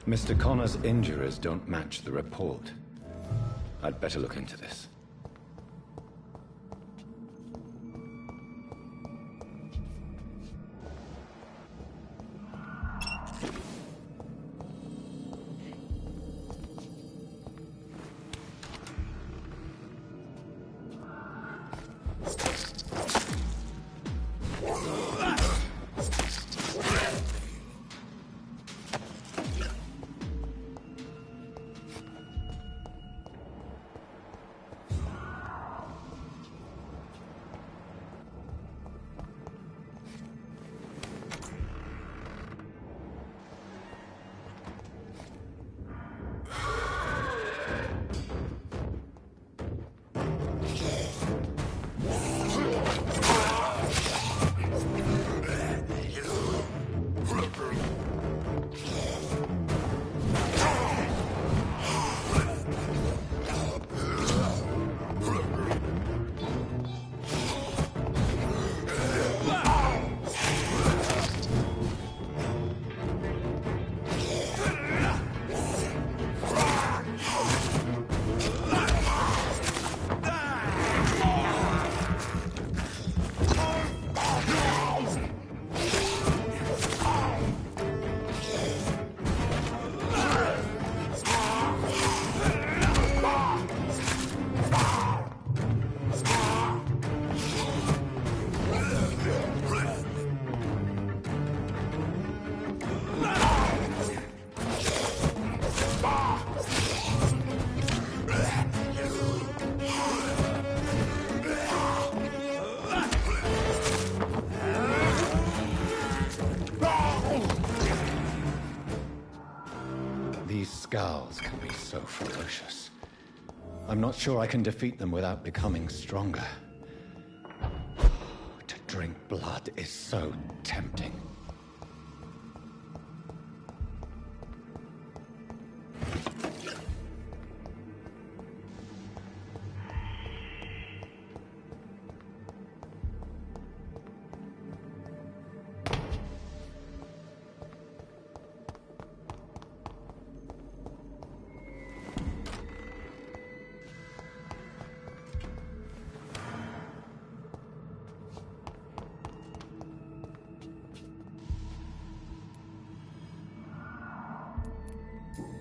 Mr. Connor's injuries don't match the report. I'd better look into this. These scowls can be so ferocious. I'm not sure I can defeat them without becoming stronger. To drink blood is so tempting.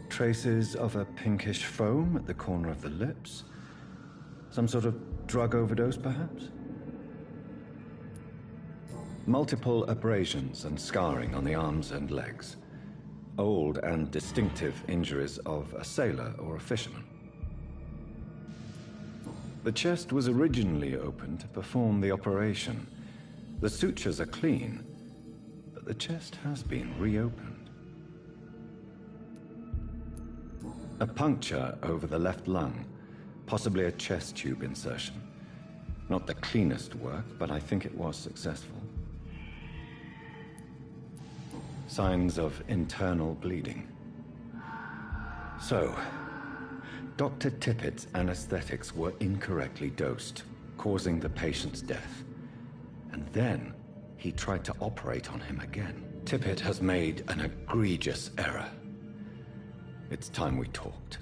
Traces of a pinkish foam at the corner of the lips. Some sort of drug overdose, perhaps? Multiple abrasions and scarring on the arms and legs. Old and distinctive injuries of a sailor or a fisherman. The chest was originally opened to perform the operation. The sutures are clean, but the chest has been reopened. A puncture over the left lung, possibly a chest tube insertion. Not the cleanest work, but I think it was successful. Signs of internal bleeding. So, Dr. Tippett's anesthetics were incorrectly dosed, causing the patient's death. And then, he tried to operate on him again. Tippett has made an egregious error. It's time we talked.